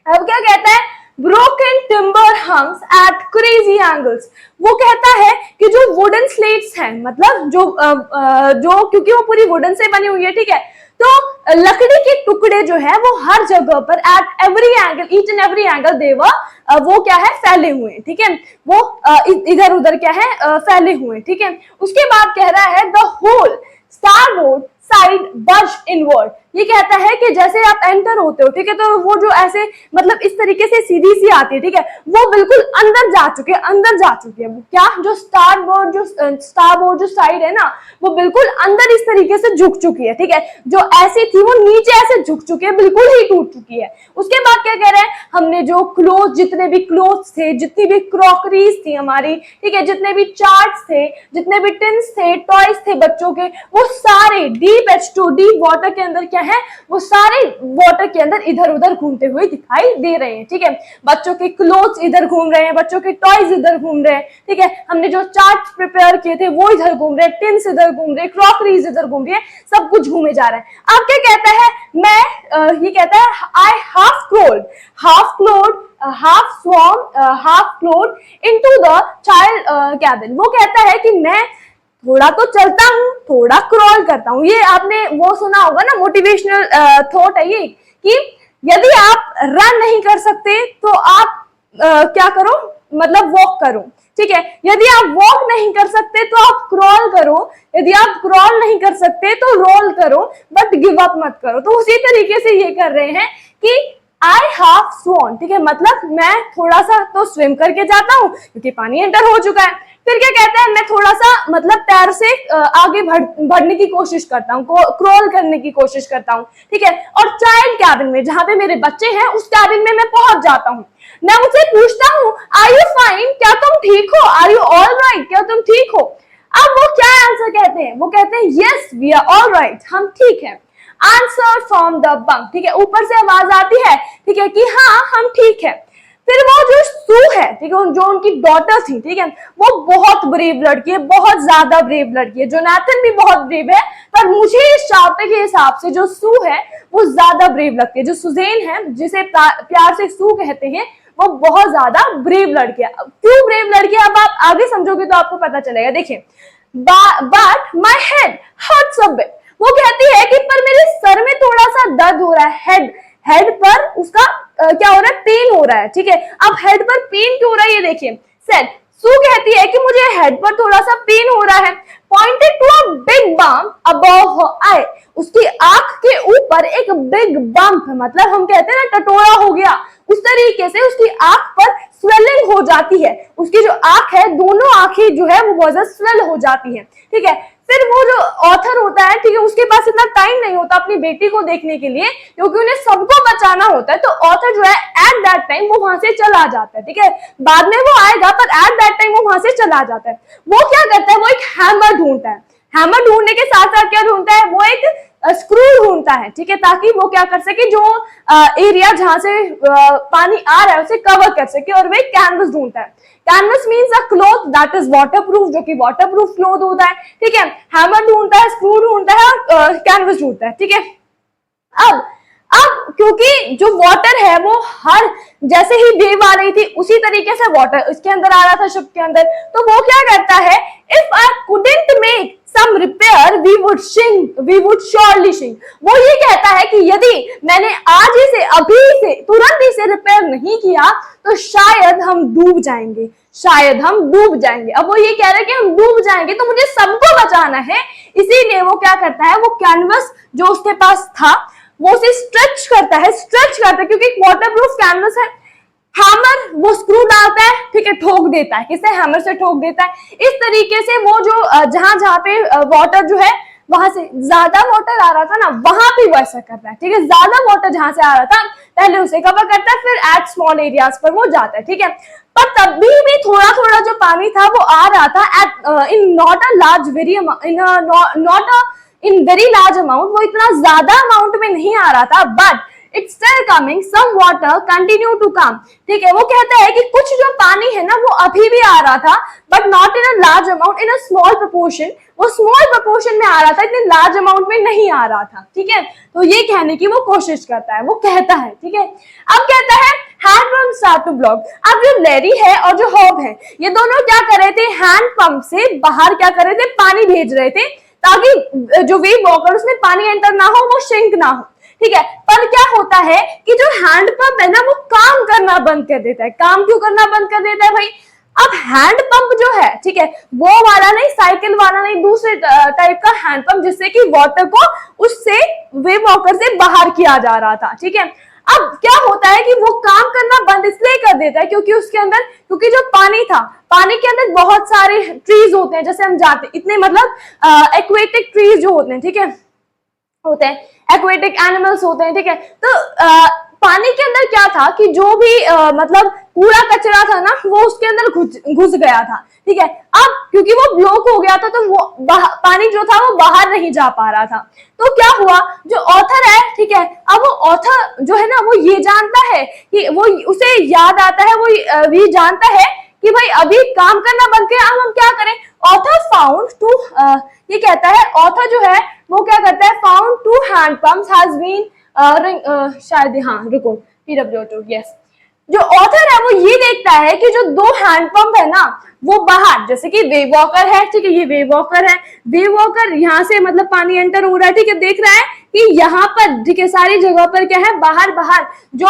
अब क्या कहता है, broken timber hungs at crazy angles, वो कहता है कि जो वुडन स्लेट्स हैं, मतलब जो क्योंकि वो पूरी वुडन से बनी हुई है, ठीक है, तो लकड़ी के टुकड़े जो है वो हर जगह पर at every angle, each and every angle देवर वो क्या है, फैले हुए, ठीक है, वो इधर उधर क्या है, फैले हुए, ठीक है। उसके बाद कह रहा है the hole starboard side burst inward. ये कहता है कि जैसे आप एंटर होते हो, ठीक है, तो वो जो ऐसे मतलब इस तरीके से सीधी सी आती है, ठीक है, वो बिल्कुल अंदर जा चुके, अंदर जा चुकी है। क्या जो स्टारबोर्ड जो साइड है ना, वो बिल्कुल अंदर इस तरीके से झुक चुकी है, ठीक है, जो ऐसी थी वो नीचे ऐसे झुक चुकी है, बिल्कुल ही टूट चुकी है। उसके बाद क्या कह रहे हैं, हमने जो क्लोथ, जितने भी क्लोथ्स थे, जितनी भी क्रॉकरीज थी हमारी, ठीक है, जितने भी चार्ट्स थे, जितने भी टिन्स थे, टॉयज थे बच्चों के, वो सारे डीप H2 डीप वाटर के अंदर क्या है, वो सारे वाटर के अंदर इधर उधर घूमते हुए दिखाई दे रहे हैं, ठीक है। बच्चों के क्लोथ्स इधर घूम रहे हैं, बच्चों के टॉयज इधर घूम रहे हैं, ठीक है, हमने जो चार्ट्स प्रिपेयर किए थे वो इधर घूम रहे हैं, टिन्स इधर घूम रहे हैं, क्रॉकरीज इधर घूम रही है, सब कुछ घूमे जा रहा है। अब क्या कहता है, ये कहता है आई half क्रोल्ड, half swam, half float into the child cabin। वो कहता है कि मैं थोड़ा तो चलता हूँ, थोड़ा क्रॉल करता हूँ। ये आपने वो सुना होगा ना, मोटिवेशनल थॉट है ये, कि यदि आप रन नहीं कर सकते तो आप क्या करो, मतलब वॉक करो, ठीक है। यदि आप वॉक नहीं कर सकते तो आप क्रॉल करो, यदि आप क्रॉल नहीं कर सकते तो रोल करो, बट गिव अप मत करो। तो उसी तरीके से ये कर रहे हैं कि आई हाफ स्वॉन, ठीक है, मतलब मैं थोड़ा सा तो स्विम करके जाता हूँ क्योंकि पानी एंटर हो चुका है। फिर क्या कहते हैं, मैं थोड़ा सा मतलब पैर से आगे बढ़ने की कोशिश करता हूँ, क्रॉल करने की कोशिश करता हूँ, ठीक है। और चाइल्ड कैबिन में, जहां पे मेरे बच्चे हैं, उस कैबिन में मैं पहुंच जाता हूँ। मैं उनसे पूछता हूँ आर यू फाइन, क्या तुम ठीक हो, आर यू ऑल राइट, क्या तुम ठीक हो। अब वो क्या आंसर कहते हैं, वो कहते हैं yes we are all right, हम ठीक है। आंसर फ्रॉम द बंक, ठीक है, ऊपर से आवाज आती है, ठीक है, कि हाँ हम ठीक है। फिर वो जो सू है, ठीक है, जो उनकी डॉटर थी, ठीक है, वो बहुत ब्रेव लड़की है, बहुत ज्यादा ब्रेव लड़की है। जोनाथन भी बहुत ब्रेव है, पर मुझे इस चैप्टर के हिसाब से जो सू है वो ज्यादा ब्रेव लगती है। जो सुजेन है, जिसे प्यार से सू कहते हैं, वो बहुत ज्यादा ब्रेव लड़की है। क्यों ब्रेव लड़की है, अब आप आगे समझोगे तो आपको पता चलेगा। देखिए, but my head hurts a bit, वो कहती है कि पर मेरे सर में थोड़ा सा दर्द हो रहा है, हेड पर उसका क्या हो रहा है, पेन हो रहा है, ठीक है। अब हेड पर पेन क्यों हो रहा है, ये देखिए, सेड सू कहती है कि मुझे हेड पर थोड़ा सा पेन हो रहा है। Pointed to a big bump above her eye, उसकी आंख के ऊपर एक बिग बम्प, मतलब हम कहते हैं ना टटोरा हो गया, उस तरीके से उसकी आंख पर स्वेलिंग हो जाती है। उसकी जो आंख है, दोनों आंखें जो है वो बहुत ज्यादा स्वेल हो जाती है, ठीक है। फिर वो जो ऑथर होता है, ठीक है, उसके पास इतना टाइम नहीं होता अपनी बेटी को देखने के लिए, क्योंकि उन्हें सबको बचाना होता है। तो ऑथर जो है एट दैट टाइम वो वहां से चला जाता है, ठीक है, बाद में वो आएगा, पर एट दैट टाइम वो वहां से चला जाता है। वो क्या करता है, वो एक हैमर ढूंढता है। हैमर ढूंढने के साथ साथ क्या ढूंढता है, वो एक स्क्रू ढूंढता है, ठीक है, ताकि वो क्या कर सके, जो एरिया जहां से पानी आ रहा है उसे कवर कर सके, और वो एक कैनवस ढूंढता है। Canvas means a cloth that is waterproof, जो कि वाटरप्रूफ क्लॉथ होता है, ठीक है। हैमर ढूंढता है, स्क्रू ढूंढता है, और कैनवस ढूंढता है, ठीक है। अब क्योंकि जो वाटर है वो हर जैसे ही वेव आ रही थी उसी तरीके से वाटर इसके अंदर आ रहा था, शिप के अंदर, तो वो क्या करता है, if I couldn't make some repair we would surely sink. वो ये कहता है कि यदि मैंने आज ही से, अभी से, तुरंत ही से रिपेयर नहीं किया तो शायद हम डूब जाएंगे, शायद हम डूब जाएंगे। अब वो ये कह रहे हैं कि हम डूब जाएंगे, तो मुझे सबको बचाना है। इसीलिए वो क्या करता है, वो कैनवस जो उसके पास था वो उसे स्ट्रेच करता है, क्योंकि वाटरप्रूफ कैनवस है। हैमर, वो स्क्रू डालता है, ठीक है, ठोक देता है, किसे, हैमर से ठोक देता है। इस तरीके से वो जो जहां पे वाटर जो है, वहां से ज्यादा वाटर आ रहा था ना, वहां पे वो ऐसा करता है, ठीक है। ज्यादा वाटर जहां से आ रहा था पहले उसे कवर करता है, फिर एट स्मॉल एरियाज पर वो जाता है, ठीक है। पर तब भी थोड़ा थोड़ा जो पानी था वो आ रहा था, at in not a large very in very large amount, वो इतना ज्यादा अमाउंट में नहीं आ रहा था, but it's still coming, some water continue to come, ठीक है। वो कहता है कि कुछ जो पानी है ना वो अभी भी आ रहा था, but not in a large amount, in a small proportion, वो स्मॉल प्रोपोर्शन में आ रहा था, इतने लार्ज अमाउंट में नहीं आ रहा था, ठीक है। तो ये कहने की वो कोशिश करता है, वो कहता है, ठीक है। अब कहता है हैंड स्टार्ट टू ब्लॉक। अब जो लैरी है और जो हॉब है, ये दोनों क्या कर रहे थे, हैंड पंप से बाहर क्या कर रहे थे, पानी भेज रहे थे, ताकि जो वेव वॉकर उसमें पानी एंटर ना हो, वो सिंक ना हो, ठीक है। पर क्या होता है कि जो हैंड पंप है ना वो काम करना बंद कर देता है। काम क्यों करना बंद कर देता है भाई, अब हैंड पंप जो है, ठीक है, वो वाला नहीं, साइकिल वाला नहीं, दूसरे टाइप का हैंड पंप जिससे कि वाटर को उससे वेव वॉकर से बाहर किया जा रहा था, ठीक है। अब क्या होता है कि वो काम करना बंद इसलिए कर देता है क्योंकि उसके अंदर, क्योंकि जो पानी था, पानी के अंदर बहुत सारे ट्रीज होते हैं, जैसे हम जानते हैं इतने मतलब एक्वेटिक ट्रीज जो होते हैं, ठीक है, होते हैं, एक्वेटिक एनिमल्स होते हैं, ठीक है। तो पानी के अंदर क्या था कि जो भी मतलब कूड़ा कचरा था ना, वो उसके अंदर घुस गया था, ठीक है। अब क्योंकि वो ब्लॉक हो गया था तो वो पानी जो था वो बाहर नहीं जा पा रहा था। तो क्या हुआ, जो ऑथर है, ठीक है, अब वो ऑथर जो है ना, वो ये जानता है कि वो, उसे याद आता है, वो ये जानता है कि भाई अभी काम करना बंद किया, अब हम क्या करें। ऑथर फाउंड टू, ये कहता है ऑथर जो है वो क्या करता है, found two hand pumps has been शायद, हाँ रुको, PW2, यस। जो ऑथर है वो ये देखता है कि जो दो हैंड पंप है ना, वो बाहर, जैसे कि वेव वॉकर है, ठीक है, ये वेव वॉकर है, वेव वॉकर यहाँ से मतलब पानी एंटर हो रहा है, ठीक है, देख रहा है कि यहाँ पर, ठीक है, सारी जगह पर क्या है, बाहर बाहर जो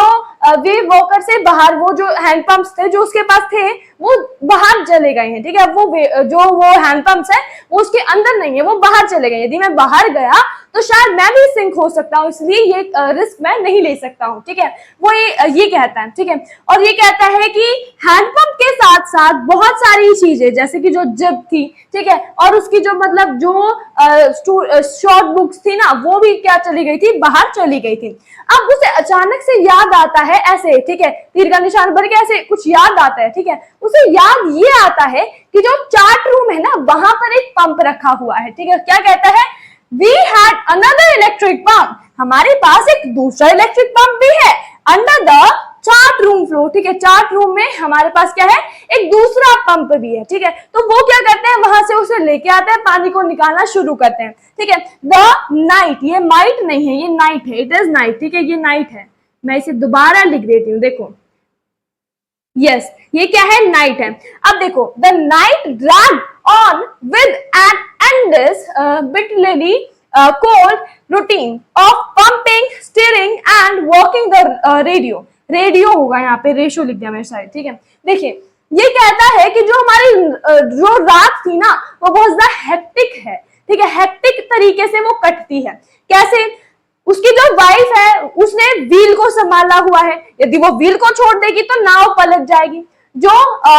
वेव वॉकर से बाहर वो जो हैंड पंप्स थे जो उसके पास थे वो बाहर चले गए हैं, ठीक है। वो हैंड पंप्स है वो उसके अंदर नहीं है, वो बाहर चले गए। यदि मैं बाहर गया तो शायद मैं भी सिंक हो सकता हूँ, इसलिए ये रिस्क मैं नहीं ले सकता हूँ, ठीक है। वो ये कहता है, ठीक है। और ये कहता है कि हैंडपंप के साथ साथ बहुत सारी चीजें, जैसे कि जो जिप थी, ठीक है, और उसकी जो मतलब जो शॉर्ट बुक्स थी ना, वो भी क्या चली गई थी, बाहर चली गई थी। अब उसे अचानक से याद आता है ऐसे, ठीक है, तीर का निशान भर के ऐसे कुछ याद आता है, ठीक है। उसे याद ये आता है कि जो चार्ट रूम है ना, वहां पर एक पंप रखा हुआ है, ठीक है। क्या कहता है, We had another electric pump. हमारे पास एक दूसरा इलेक्ट्रिक पंप भी है under the chart room floor, ठीक है। चार्ट रूम में हमारे पास क्या है, एक दूसरा पंप भी है, ठीक है। तो वो क्या करते हैं, वहां से उसे लेके आते हैं, पानी को निकालना शुरू करते हैं, ठीक है। द नाइट, ये माइट नहीं है, ये नाइट है, इट इज नाइट, ठीक है, ये नाइट है। मैं इसे दोबारा लिख देती हूँ, देखो, यस, ये क्या है, नाइट है। अब देखो, the night drag on with an endless bitterly cold routine of pumping, steering and working the radio. Radio होगा यहाँ पे, रेशियो लिख दिया मेरे साइड, ठीक है। देखिए, ये कहता है कि जो हमारी जो रात थी ना, वो बहुत ज्यादा हेक्टिक है, ठीक है, हेक्टिक तरीके से वो कटती है। कैसे, उसकी जो वाइफ है उसने व्हील को संभाला हुआ है, यदि वो व्हील को छोड़ देगी तो नाव पलट जाएगी। जो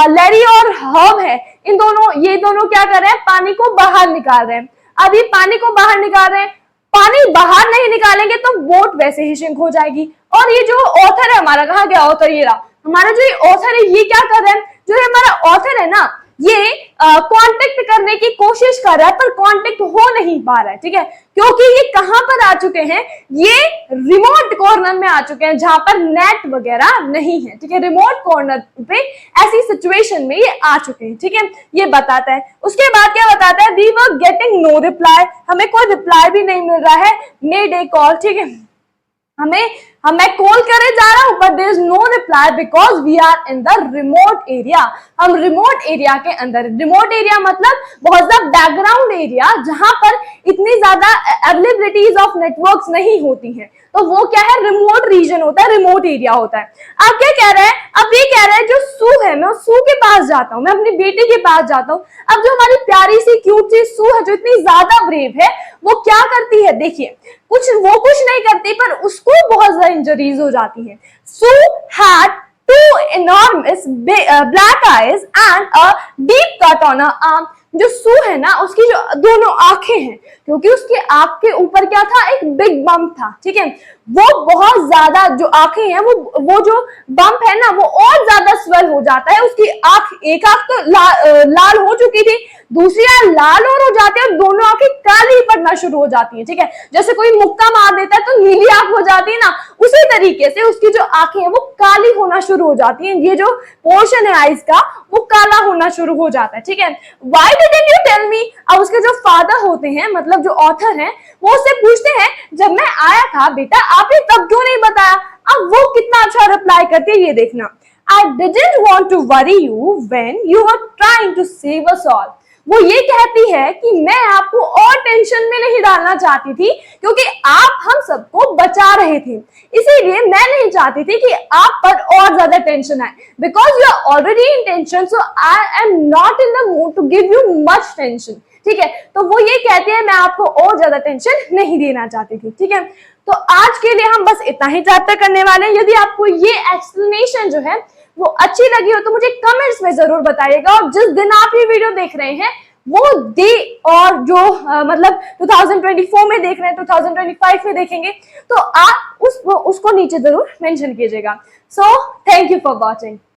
लैरी और हर्ब है, ये दोनों क्या कर रहे हैं, पानी को बाहर निकाल रहे हैं। अभी पानी को बाहर निकाल रहे हैं, पानी बाहर नहीं निकालेंगे तो बोट वैसे ही सिंक हो जाएगी। और ये जो ऑथर है हमारा, कहाँ गया ऑथर, ये रहा हमारा जो ये ऑथर है, ये क्या कर रहे हैं, जो हमारा ऑथर है ना, ये कांटेक्ट करने की कोशिश कर रहा है पर कांटेक्ट हो नहीं पा रहा है, ठीक है। क्योंकि ये कहां पर आ चुके हैं, ये रिमोट कॉर्नर में आ चुके हैं जहां पर नेट वगैरह नहीं है, ठीक है। रिमोट कॉर्नर पे ऐसी सिचुएशन में ये आ चुके हैं, ठीक है, ये बताता है। उसके बाद क्या बताता है, we were getting no reply, हमें कोई रिप्लाई भी नहीं मिल रहा है, मेड ए कॉल, ठीक है, मैं कॉल करे जा रहा हूं but there is no reply because we are in the remote area. हम रिमोट एरिया के अंदर, रिमोट एरिया मतलब बहुत ज्यादा बैकग्राउंड एरिया जहां पर इतनी ज्यादा अवेलेबिलिटीज ऑफ नेटवर्क्स नहीं होती हैं, तो वो क्या है, रिमोट रीजन होता है, रिमोट एरिया होता है। अब क्या कह रहा है, अब ये कह रहा है जो सू है, मैं सू के पास जाता हूँ, मैं अपनी बेटी के पास जाता हूँ। अब जो हमारी प्यारी सी क्यूट सी सू है जो इतनी ज्यादा ब्रेव है, वो क्या करती है, देखिए, वो कुछ नहीं करती पर उसको बहुत ज्यादा इंजरीज हो जाती है। Sue had two enormous black eyes and a deep cut on her arm. जो सू है ना, उसकी जो दोनों आंखें हैं, क्योंकि उसकी आंख के ऊपर क्या था, एक बिग बम्प था, ठीक है। वो बहुत ज्यादा जो आंखें हैं, वो जो बम्प है ना, वो और ज्यादा स्वेल हो जाता है। उसकी आंख, एक आंख तो लाल हो चुकी थी, दूसरी आंख लाल और हो जाती है, और दोनों आंखें काली पड़ना शुरू हो जाती है, ठीक है। जैसे कोई मुक्का मार देता है तो नीली आंख हो जाती है ना, उसी तरीके से उसकी जो आंखें हैं वो काली होना शुरू हो जाती है। ये जो पोर्शन है आईज का, वो काला होना शुरू हो जाता है, ठीक है। Why didn't you tell me? अब उसके जो फादर होते हैं, मतलब जो ऑथर हैं, वो उससे पूछते हैं, जब मैं आया था बेटा, आपने तब क्यों नहीं बताया? अब वो कितना अच्छा रिप्लाई करती है, ये देखना। I didn't want to worry you when you were trying to save us all. वो ये कहती है कि मैं आपको और टेंशन में नहीं डालना चाहती थी, क्योंकि आप हम सबको बचा रहे थे। इसीलिए मैं नहीं चाहती थी कि आप पर और ज्यादा टेंशन आए, because you are already in tension, so I am not in the mood to give you much tension. ठीक है, तो वो ये कहते हैं मैं आपको और ज्यादा टेंशन नहीं देना चाहती थी। ठीक है, तो आज के लिए हम बस इतना ही चैप्टर करने वाले हैं। यदि आपको ये एक्सप्लेनेशन जो है वो अच्छी लगी हो तो मुझे कमेंट्स में जरूर बताइएगा, और जिस दिन आप ये वीडियो देख रहे हैं वो डे और जो मतलब 2024 में देख रहे हैं 2025 में देखेंगे, तो आप उसको नीचे जरूर मेंशन कीजिएगा। So thank you for watching.